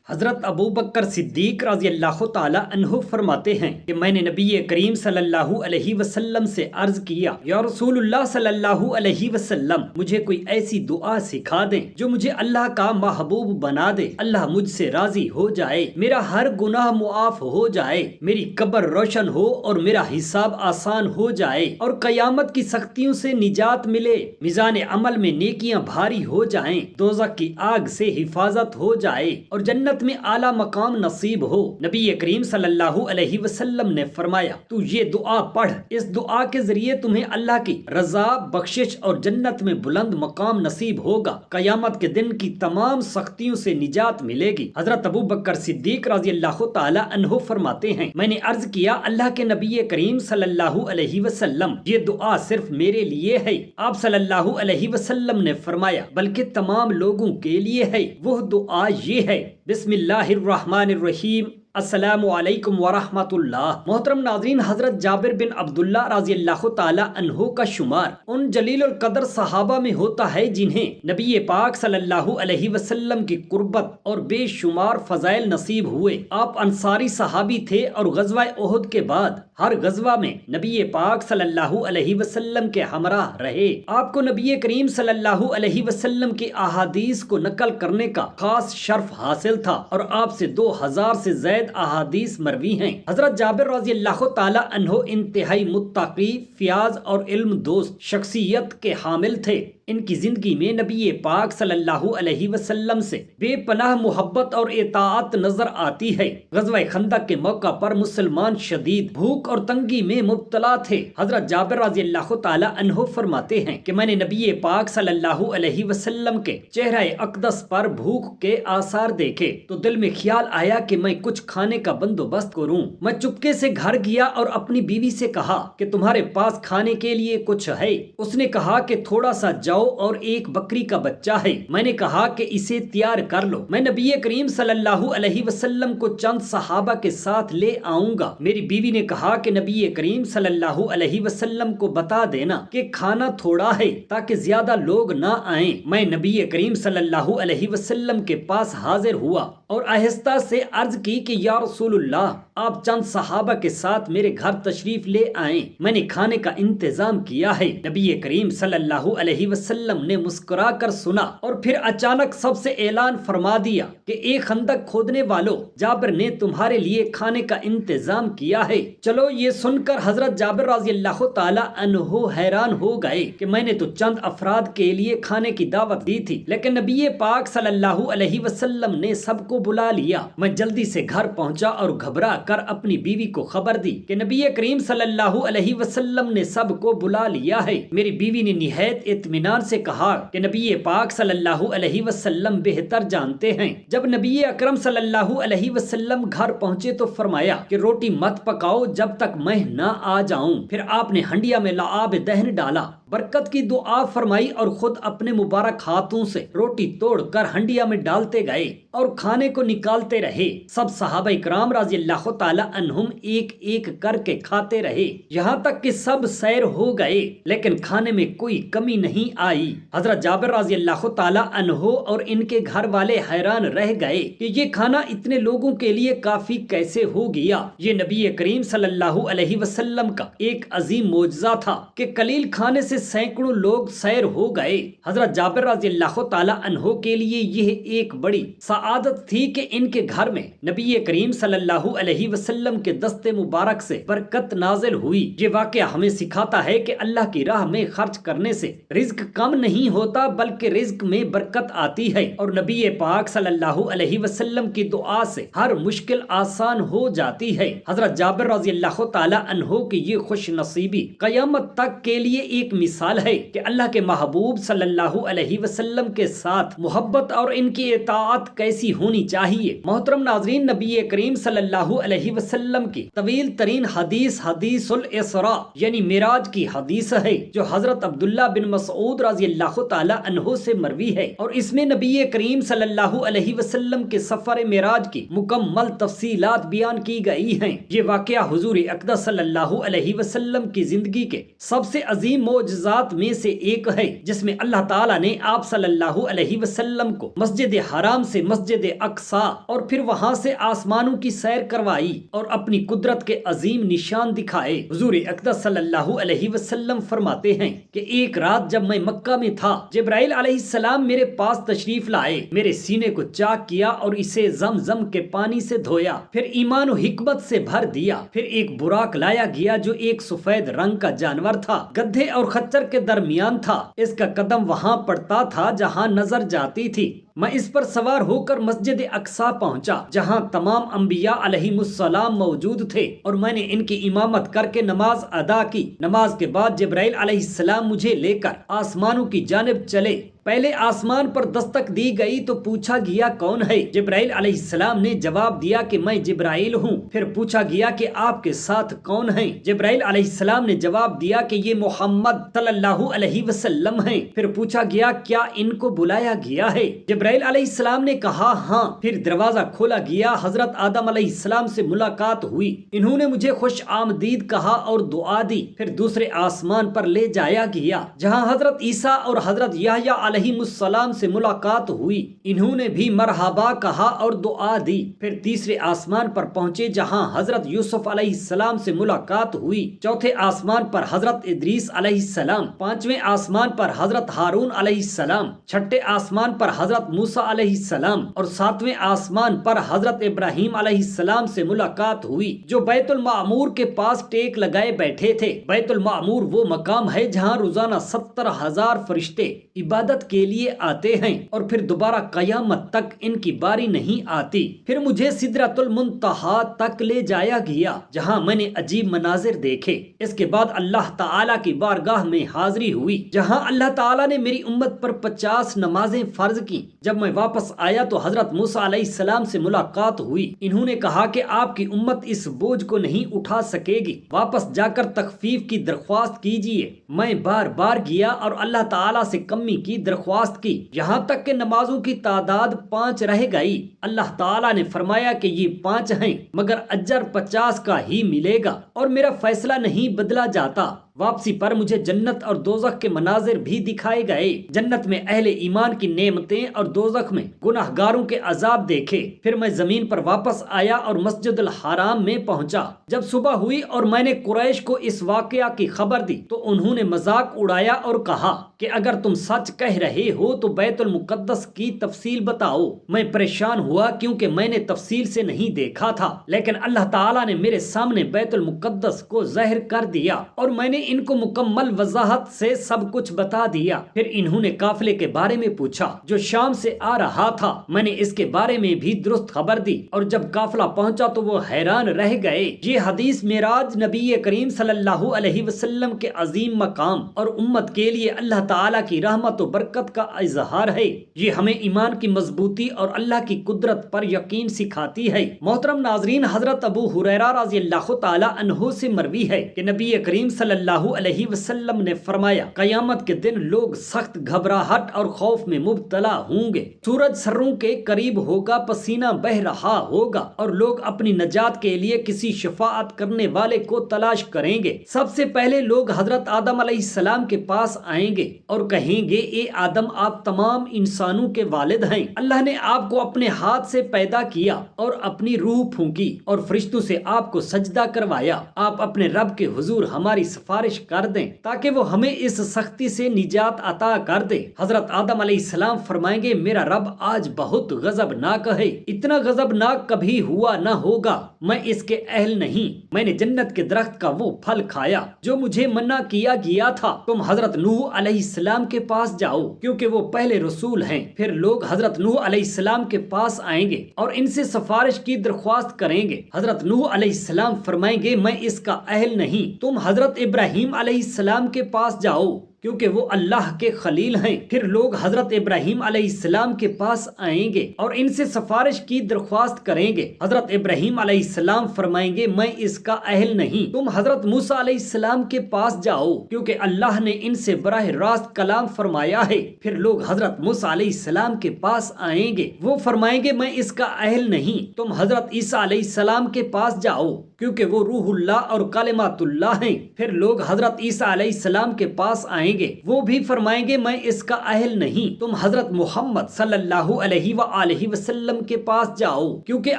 حضرت ابو بکر صدیق رضی اللہ تعالی عنہ فرماتے ہیں کہ میں نے نبی کریم صلی اللہ علیہ وسلم سے عرض کیا، یا رسول اللہ صلی اللہ علیہ وسلم، مجھے کوئی ایسی دعا سکھا دیں جو مجھے اللہ کا محبوب بنا دے، اللہ مجھ سے راضی ہو جائے، میرا ہر گناہ معاف ہو جائے، میری قبر روشن ہو اور میرا حساب آسان ہو جائے اور قیامت کی سختیوں سے نجات ملے، میزان عمل میں نیکیاں بھاری ہو جائیں، دوزخ کی آگ سے حفاظت ہو جائے اور جنت میں اعلیٰ مقام نصیب ہو۔ نبی کریم صلی اللہ علیہ وسلم نے فرمایا، تو یہ دعا پڑھ، اس دعا کے ذریعے تمہیں اللہ کی رضا، بخشش اور جنت میں بلند مقام نصیب ہوگا، قیامت کے دن کی تمام سختیوں سے نجات ملے گی۔ حضرت ابو بکر صدیق رضی اللہ تعالی عنہ فرماتے ہیں، میں نے عرض کیا، اللہ کے نبی کریم صلی اللہ علیہ وسلم، یہ دعا صرف میرے لیے ہے؟ آپ صلی اللہ علیہ وسلم نے فرمایا، بلکہ تمام لوگوں کے لیے ہے۔ وہ دعا یہ ہے، بسم اللہ الرحمن الرحیم، السلام علیکم ورحمۃ اللہ۔ محترم ناظرین، حضرت جابر بن عبداللہ رضی اللہ تعالی عنہ کا شمار ان جلیل القدر صحابہ میں ہوتا ہے جنہیں نبی پاک صلی اللہ علیہ وسلم کی قربت اور بے شمار فضائل نصیب ہوئے۔ آپ انصاری صحابی تھے اور غزوہ احد کے بعد ہر غزوہ میں نبی پاک صلی اللہ علیہ وسلم کے ہمراہ رہے۔ آپ کو نبی کریم صلی اللہ علیہ وسلم کی احادیث کو نقل کرنے کا خاص شرف حاصل تھا اور آپ سے 2000 سے زائد احادیث مروی ہیں۔ حضرت جابر رضی اللہ تعالی عنہ انتہائی متقی، فیاض اور علم دوست شخصیت کے حامل تھے۔ ان کی زندگی میں نبی پاک صلی اللہ علیہ وسلم سے بے پناہ محبت اور اطاعت نظر آتی ہے۔ غزوہ خندق کے موقع پر مسلمان شدید بھوک اور تنگی میں مبتلا تھے۔ حضرت جابر رضی اللہ تعالی عنہ فرماتے ہیں کہ میں نے نبی پاک صلی اللہ علیہ وسلم کے چہرہ اقدس پر بھوک کے آثار دیکھے تو دل میں خیال آیا کہ میں کچھ کھانے کا بندوبست کروں۔ میں چپکے سے گھر گیا اور اپنی بیوی سے کہا کہ تمہارے پاس کھانے کے لیے کچھ ہے؟ اس نے کہا کہ تھوڑا سا جو اور ایک بکری کا بچہ ہے۔ میں نے کہا کہ اسے تیار کر لو، میں نبی کریم صلی اللہ علیہ وسلم کو چند صحابہ کے ساتھ لے آؤں گا۔ میری بیوی نے کہا کہ نبی کریم صلی اللہ علیہ وسلم کو بتا دینا کہ کھانا تھوڑا ہے تاکہ زیادہ لوگ نہ آئیں۔ میں نبی کریم صلی اللہ علیہ وسلم کے پاس حاضر ہوا اور آہستہ سے عرض کی کہ یا رسول اللہ، آپ چند صحابہ کے ساتھ میرے گھر تشریف لے آئیں، میں نے کھانے کا انتظام کیا ہے۔ نبی کریم صلی اللہ علیہ وسلم نے مسکرا کر سنا اور پھر اچانک سب سے اعلان فرما دیا کہ ایک خندق کھودنے والوں، جابر نے تمہارے لیے کھانے کا انتظام کیا ہے۔ چلو، یہ سن کر حضرت جابر رضی اللہ تعالی عنہ حیران ہو گئے کہ میں نے تو چند افراد کے لیے کھانے کی دعوت دی تھی، لیکن نبی پاک صلی اللہ علیہ وسلم نے سب کو بلا لیا۔ میں جلدی سے گھر پہنچا اور گھبرا کر اپنی بیوی کو خبر دی کہ نبی کریم صلی اللہ علیہ وسلم نے سب کو بلا لیا ہے۔ میری بیوی نے نہایت اطمینان سے کہا کہ نبی پاک صلی اللہ علیہ وسلم بہتر جانتے ہیں۔ جب نبی اکرم صلی اللہ علیہ وسلم گھر پہنچے تو فرمایا کہ روٹی مت پکاؤ جب تک میں نہ آ جاؤں۔ پھر آپ نے ہنڈیا میں لعاب دہن ڈالا، برکت کی دعا فرمائی اور خود اپنے مبارک ہاتھوں سے روٹی توڑ کر ہنڈیا میں ڈالتے گئے اور کھانے کو نکالتے رہے۔ سب صحابہ کرام رضی اللہ تعالی عنہم ایک ایک کر کے کھاتے رہے، یہاں تک کہ سب سیر ہو گئے، لیکن کھانے میں کوئی کمی نہیں آئی۔ حضرت جابر رضی اللہ تعالی عنہ اور ان کے گھر والے حیران رہ گئے کہ یہ کھانا اتنے لوگوں کے لیے کافی کیسے ہو گیا۔ یہ نبی کریم صلی اللہ علیہ وسلم کا ایک عظیم معجزہ تھا کہ قلیل کھانے سے سینکڑوں لوگ سیر ہو گئے۔ حضرت جابر رضی اللہ تعالی عنہ کے لیے یہ ایک بڑی سعادت تھی کہ ان کے گھر میں نبی کریم صلی اللہ علیہ وسلم کے دست مبارک سے برکت نازل ہوئی۔ یہ واقعہ ہمیں سکھاتا ہے کہ اللہ کی راہ میں خرچ کرنے سے رزق کم نہیں ہوتا بلکہ رزق میں برکت آتی ہے، اور نبی پاک صلی اللہ علیہ وسلم کی دعا سے ہر مشکل آسان ہو جاتی ہے۔ حضرت جابر رضی اللہ تعالی عنہ کی یہ خوش نصیبی قیامت تک کے لیے ایک مثال ہے کہ اللہ کے محبوب صلی اللہ علیہ وسلم کے ساتھ محبت اور ان کی اطاعت کیسی ہونی چاہیے۔ محترم ناظرین، نبی کریم صلی اللہ علیہ وسلم کی طویل ترین حدیث حدیث الاسراء یعنی معراج کی حدیث ہے، جو حضرت عبداللہ بن مسعود مسعود رضی اللہ تعالی عنہ سے مروی ہے اور اس میں نبی کریم صلی اللہ علیہ وسلم کے سفر معراج کی مکمل تفصیلات بیان کی گئی ہیں۔ یہ واقعہ حضور اقدس صلی اللہ علیہ وسلم کی زندگی کے سب سے عظیم معجزات میں سے ایک ہے، جس میں اللہ تعالیٰ نے آپ صلی اللہ علیہ وسلم کو مسجد حرام سے مسجد اقصی اور پھر وہاں سے آسمانوں کی سیر کروائی اور اپنی قدرت کے عظیم نشان دکھائے۔ حضور اقدس صلی اللہ علیہ وسلم فرماتے ہیں کہ ایک رات جب میں مکہ میں تھا، جبرائیل علیہ السلام میرے پاس تشریف لائے، میرے سینے کو چاک کیا اور اسے زمزم کے پانی سے دھویا، پھر ایمان و حکمت سے بھر دیا۔ پھر ایک براق لایا گیا جو ایک سفید رنگ کا جانور تھا، گدھے اور خچر کے درمیان تھا، اس کا قدم وہاں پڑتا تھا جہاں نظر جاتی تھی۔ میں اس پر سوار ہو کر مسجد اقصی پہنچا جہاں تمام انبیاء علیہم السلام موجود تھے اور میں نے ان کی امامت کر کے نماز ادا کی۔ نماز کے بعد جبرائیل علیہ السلام مجھے لے کر آسمانوں کی جانب چلے۔ پہلے آسمان پر دستک دی گئی تو پوچھا گیا کون ہے؟ جبرائیل علیہ السلام نے جواب دیا کہ میں جبرائیل ہوں۔ پھر پوچھا گیا کہ آپ کے ساتھ کون ہیں؟ جبرائیل علیہ السلام نے جواب دیا کہ یہ محمد صلی اللہ علیہ وسلم ہیں۔ پھر پوچھا گیا کیا ان کو بلایا گیا ہے؟ جبرائیل علیہ السلام نے کہا ہاں۔ پھر دروازہ کھولا گیا، حضرت آدم علیہ السلام سے ملاقات ہوئی، انہوں نے مجھے خوش آمدید کہا اور دعا دی۔ پھر دوسرے آسمان پر لے جایا گیا جہاں حضرت عیسیٰ اور حضرت یحییٰ علیہ السلام سے ملاقات ہوئی، انہوں نے بھی مرحبا کہا اور دعا دی۔ پھر تیسرے آسمان پر پہنچے جہاں حضرت یوسف علیہ السلام سے ملاقات ہوئی، چوتھے آسمان پر حضرت ادریس علیہ السلام، پانچویں آسمان پر حضرت ہارون علیہ السلام، چھٹے آسمان پر حضرت موسیٰ علیہ السلام اور ساتویں آسمان پر حضرت ابراہیم علیہ السلام سے ملاقات ہوئی جو بیت المعمور کے پاس ٹیک لگائے بیٹھے تھے۔ بیت المعمور وہ مقام ہے جہاں روزانہ 70,000 فرشتے عبادت کے لیے آتے ہیں اور پھر دوبارہ قیامت تک ان کی باری نہیں آتی۔ پھر مجھے سدرۃ المنتہا تک لے جایا گیا جہاں میں نے عجیب مناظر دیکھے۔ اس کے بعد اللہ تعالیٰ کی بارگاہ میں حاضری ہوئی جہاں اللہ تعالیٰ نے میری امت پر 50 نمازیں فرض کی۔ جب میں واپس آیا تو حضرت موسیٰ علیہ السلام سے ملاقات ہوئی، انہوں نے کہا کہ آپ کی امت اس بوجھ کو نہیں اٹھا سکے گی، واپس جا کر تخفیف کی درخواست کیجیے۔ میں بار بار گیا اور اللہ تعالیٰ سے کمی کی درخواست کی، یہاں تک کہ نمازوں کی تعداد 5 رہ گئی۔ اللہ تعالیٰ نے فرمایا کہ یہ 5 ہیں مگر اجر 50 کا ہی ملے گا اور میرا فیصلہ نہیں بدلا جاتا۔ واپسی پر مجھے جنت اور دوزخ کے مناظر بھی دکھائے گئے، جنت میں اہل ایمان کی نعمتیں اور دوزخ میں گناہ گاروں کے عذاب دیکھے۔ پھر میں زمین پر واپس آیا اور مسجد الحرام میں پہنچا۔ جب صبح ہوئی اور میں نے قریش کو اس واقعہ کی خبر دی تو انہوں نے مذاق اڑایا اور کہا کہ اگر تم سچ کہہ رہے ہو تو بیت المقدس کی تفصیل بتاؤ۔ میں پریشان ہوا کیونکہ میں نے تفصیل سے نہیں دیکھا تھا، لیکن اللہ تعالیٰ نے میرے سامنے بیت المقدس کو ظاہر کر دیا اور میں نے ان کو مکمل وضاحت سے سب کچھ بتا دیا۔ پھر انہوں نے قافلے کے بارے میں پوچھا جو شام سے آ رہا تھا، میں نے اس کے بارے میں بھی درست خبر دی اور جب قافلہ پہنچا تو وہ حیران رہ گئے۔ یہ حدیث معراج نبی کریم صلی اللہ علیہ وسلم کے عظیم مقام اور امت کے لیے اللہ تعالیٰ کی رحمت و برکت کا اظہار ہے۔ یہ ہمیں ایمان کی مضبوطی اور اللہ کی قدرت پر یقین سکھاتی ہے۔ محترم ناظرین، حضرت ابو ہریرہ رضی اللہ تعالی عنہ سے مروی ہے کہ نبی کریم صلی اللہ علیہ وسلم نے فرمایا قیامت کے دن لوگ سخت گھبراہٹ اور خوف میں مبتلا ہوں گے، سورج سروں کے قریب ہوگا، پسینہ بہ رہا ہوگا اور لوگ اپنی نجات کے لیے کسی شفاعت کرنے والے کو تلاش کریں گے۔ سب سے پہلے لوگ حضرت آدم علیہ السلام کے پاس آئیں گے اور کہیں گے اے آدم، آپ تمام انسانوں کے والد ہیں، اللہ نے آپ کو اپنے ہاتھ سے پیدا کیا اور اپنی روح پھونکی اور فرشتوں سے آپ کو سجدہ کروایا، آپ اپنے رب کے حضور ہماری سفارش کر دیں تاکہ وہ ہمیں اس سختی سے نجات عطا کر دے۔ حضرت آدم علیہ السلام فرمائیں گے میرا رب آج بہت غضبناک ہے، اتنا غضبناک کبھی ہوا نہ ہوگا، میں اس کے اہل نہیں، میں نے جنت کے درخت کا وہ پھل کھایا جو مجھے منع کیا گیا تھا، تم حضرت نوح علیہ السلام کے پاس جاؤ کیونکہ وہ پہلے رسول ہیں۔ پھر لوگ حضرت نوح علیہ السلام کے پاس آئیں گے اور ان سے سفارش کی درخواست کریں گے۔ حضرت نوح علیہ السلام فرمائیں گے میں اس کا اہل نہیں، تم حضرت ابراہیم علیہ السلام کے پاس جاؤ کیونکہ وہ اللہ کے خلیل ہیں۔ پھر لوگ حضرت ابراہیم علیہ السلام کے پاس آئیں گے اور ان سے سفارش کی درخواست کریں گے۔ حضرت ابراہیم علیہ السلام فرمائیں گے میں اس کا اہل نہیں، تم حضرت موسیٰ علیہ السلام کے پاس جاؤ کیونکہ اللہ نے ان سے براہ راست کلام فرمایا ہے۔ پھر لوگ حضرت موسیٰ علیہ السلام کے پاس آئیں گے، وہ فرمائیں گے میں اس کا اہل نہیں، تم حضرت عیسیٰ علیہ السلام کے پاس جاؤ کیونکہ وہ روح اللہ اور کلمات اللہ ہیں۔ پھر لوگ حضرت عیسیٰ علیہ السلام کے پاس آئیں گے، وہ بھی فرمائیں گے میں اس کا اہل نہیں، تم حضرت محمد صلی اللہ علیہ وآلہ وسلم کے پاس جاؤ کیونکہ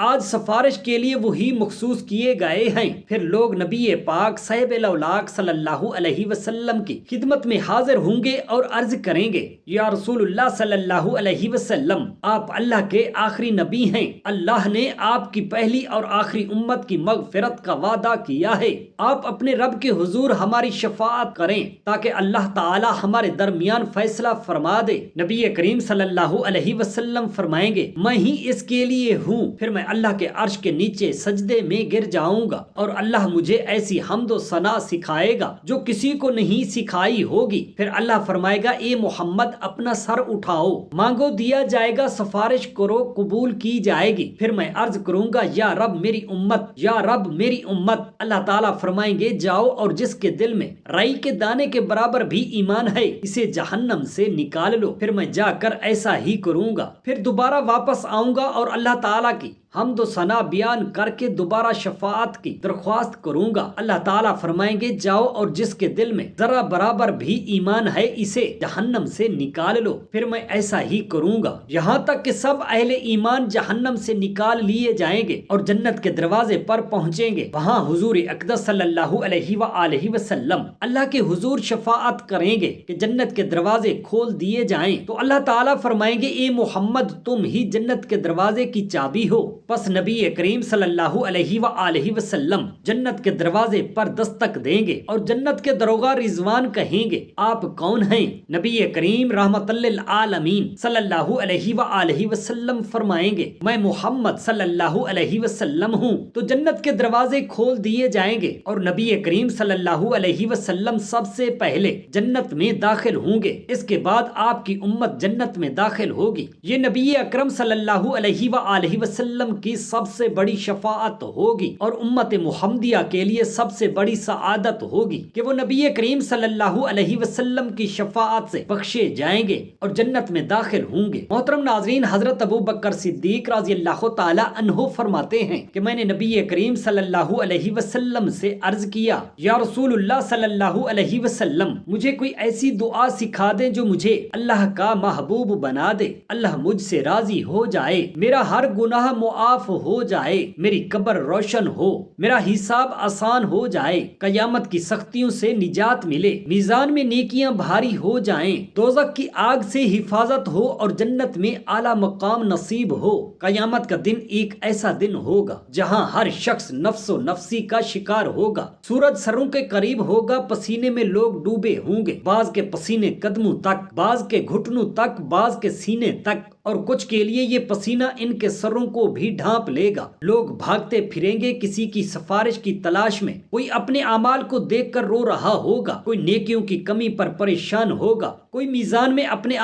آج سفارش کے لیے وہی مخصوص کیے گئے ہیں۔ پھر لوگ نبی پاک صاحب الاولاق صلی اللہ علیہ وسلم کی خدمت میں حاضر ہوں گے اور عرض کریں گے یا رسول اللہ صلی اللہ علیہ وسلم، آپ اللہ کے آخری نبی ہیں، اللہ نے آپ کی پہلی اور آخری امت کی مغفرت کا وعدہ کیا ہے، آپ اپنے رب کے حضور ہماری شفاعت کریں تاکہ اللہ تعالی ہمارے درمیان فیصلہ فرما دے۔ نبی کریم صلی اللہ علیہ وسلم فرمائیں گے میں ہی اس کے لیے ہوں، پھر میں اللہ کے عرش کے نیچے سجدے میں گر جاؤں گا اور اللہ مجھے ایسی حمد و ثنا سکھائے گا جو کسی کو نہیں سکھائی ہوگی۔ پھر اللہ فرمائے گا اے محمد اپنا سر اٹھاؤ، مانگو دیا جائے گا، سفارش کرو قبول کی جائے گی۔ پھر میں عرض کروں گا یا رب میری امت، یا رب میری امت، اللہ تعالیٰ فرمائیں گے جاؤ اور جس کے دل میں رائی کے دانے کے برابر بھی ایمان ہے اسے جہنم سے نکال لو۔ پھر میں جا کر ایسا ہی کروں گا، پھر دوبارہ واپس آؤں گا اور اللہ تعالیٰ کی حمد و ثنا بیان کر کے دوبارہ شفاعت کی درخواست کروں گا۔ اللہ تعالیٰ فرمائیں گے جاؤ اور جس کے دل میں ذرا برابر بھی ایمان ہے اسے جہنم سے نکال لو۔ پھر میں ایسا ہی کروں گا یہاں تک کہ سب اہل ایمان جہنم سے نکال لیے جائیں گے اور جنت کے دروازے پر پہنچیں گے۔ وہاں حضور اقدس صلی اللہ علیہ وآلہ وسلم اللہ کے حضور شفاعت کریں گے کہ جنت کے دروازے کھول دیے جائیں، تو اللہ تعالیٰ فرمائیں گے اے محمد تم ہی جنت کے دروازے کی چابی ہو۔ پس نبی کریم صلی اللہ علیہ وآلہ وسلم جنت کے دروازے پر دستک دیں گے اور جنت کے دروغہ رضوان کہیں گے آپ کون ہیں؟ نبی کریم رحمت للعالمین صلی اللہ علیہ وآلہ وسلم فرمائیں گے میں محمد صلی اللہ علیہ وسلم ہوں، تو جنت کے دروازے کھول دیے جائیں گے اور نبی کریم صلی اللہ علیہ وسلم سب سے پہلے جنت میں داخل ہوں گے، اس کے بعد آپ کی امت جنت میں داخل ہوگی۔ یہ نبی اکرم صلی اللہ علیہ وآلہ وسلم کی سب سے بڑی شفاعت ہوگی اور امت محمدیہ کے لیے سب سے بڑی سعادت ہوگی کہ وہ نبی کریم صلی اللہ علیہ وسلم کی شفاعت سے بخشے جائیں گے اور جنت میں داخل ہوں گے۔ محترم ناظرین، حضرت ابو بکر صدیق رضی اللہ تعالی عنہ فرماتے ہیں کہ میں نے نبی کریم صلی اللہ علیہ وسلم سے عرض کیا یا رسول اللہ صلی اللہ علیہ وسلم مجھے کوئی ایسی دعا سکھا دیں جو مجھے اللہ کا محبوب بنا دے، اللہ مجھ سے راضی ہو جائے، میرا ہر گناہ معاف ہو جائے، میری قبر روشن ہو، میرا حساب آسان ہو جائے، قیامت کی سختیوں سے نجات ملے، میزان میں نیکیاں بھاری ہو جائیں، دوزخ کی آگ سے حفاظت ہو اور جنت میں اعلیٰ مقام نصیب ہو۔ قیامت کا دن ایک ایسا دن ہوگا جہاں ہر شخص نفس و نفسی کا شکار ہوگا، سورج سروں کے قریب ہوگا، پسینے میں لوگ ڈوبے ہوں گے، بعض کے پسینے قدموں تک، بعض کے گھٹنوں تک، بعض کے سینے تک، اور کچھ کے لیے یہ پسینہ ان کے سروں کو بھی ڈھانپ لے گا۔ لوگ بھاگتے پھریں گے کسی کی سفارش کی تلاش میں، کوئی اپنے اعمال کو دیکھ کر رو رہا ہوگا، کوئی نیکیوں کی کمی پر پریشان ہوگا، کوئی میزان میں اپنے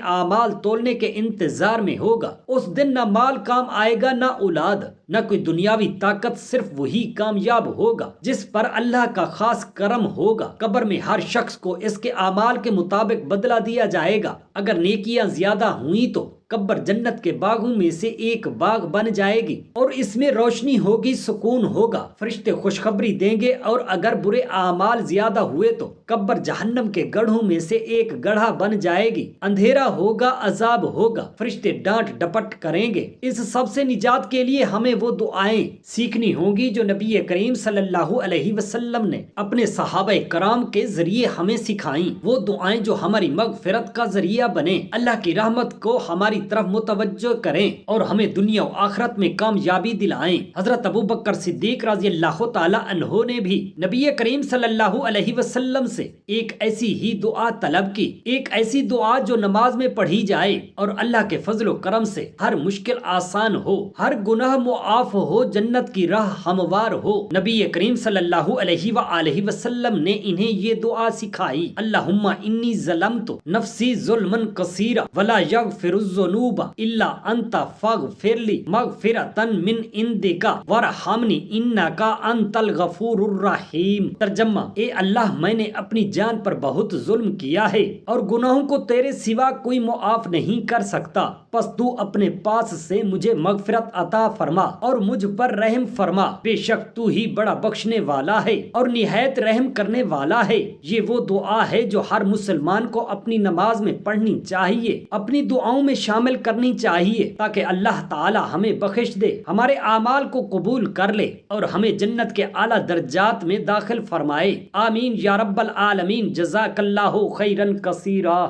اعمال تولنے کے انتظار میں ہوگا۔ اس دن نہ مال کام آئے گا، نہ اولاد، نہ کوئی دنیاوی طاقت، صرف وہی کامیاب ہوگا جس پر اللہ کا خاص کرم ہوگا۔ قبر میں ہر شخص کو اس کے اعمال کے مطابق بدلہ دیا جائے گا، اگر نیکیاں زیادہ ہوئیں تو قبر جنت کے باغوں میں سے ایک باغ بن جائے گی اور اس میں روشنی ہوگی، سکون ہوگا، فرشتے خوشخبری دیں گے، اور اگر برے اعمال زیادہ ہوئے تو قبر جہنم کے گڑھوں میں سے ایک گڑھا بن جائے گی، اندھیرا ہوگا، عذاب ہوگا، فرشتے ڈانٹ ڈپٹ کریں گے۔ اس سب سے نجات کے لیے ہمیں وہ دعائیں سیکھنی ہوں گی جو نبی کریم صلی اللہ علیہ وسلم نے اپنے صحابہ کرام کے ذریعے ہمیں سکھائیں، وہ دعائیں جو ہماری مغفرت کا ذریعہ بنے، اللہ کی رحمت کو ہماری ہماری طرف متوجہ کریں اور ہمیں دنیا و آخرت میں کامیابی دلائیں۔ حضرت ابو بکر صدیق رضی اللہ تعالی عنہ نے بھی نبی کریم صلی اللہ علیہ وسلم سے ایک ایسی ہی دعا طلب کی، ایک ایسی دعا جو نماز میں پڑھی جائے اور اللہ کے فضل و کرم سے ہر مشکل آسان ہو، ہر گناہ معاف ہو، جنت کی راہ ہموار ہو۔ نبی کریم صلی اللہ علیہ وآلہ وسلم نے انہیں یہ دعا سکھائی: اللہم انی ظلمت نفسی ظلما کثیرا ولا یغفر الذنوب الا انت فاغفر لی مغفرۃ من عندک وارحمنی انک انت الغفور الرحیم۔ ترجمہ: اے اللہ، میں نے اپنی جان پر بہت ظلم کیا ہے اور گناہوں کو تیرے سوا کوئی معاف نہیں کر سکتا، پس تو اپنے پاس سے مجھے مغفرت عطا فرما اور مجھ پر رحم فرما، بے شک تو ہی بڑا بخشنے والا ہے اور نہایت رحم کرنے والا ہے۔ یہ وہ دعا ہے جو ہر مسلمان کو اپنی نماز میں پڑھنی چاہیے، اپنی دعاؤں میں شامل کرنی چاہیے، تاکہ اللہ تعالی ہمیں بخش دے، ہمارے اعمال کو قبول کر لے اور ہمیں جنت کے اعلیٰ درجات میں داخل فرمائے۔ آمین یا رب العالمین۔ جزاک اللہ خیرا کثیرا۔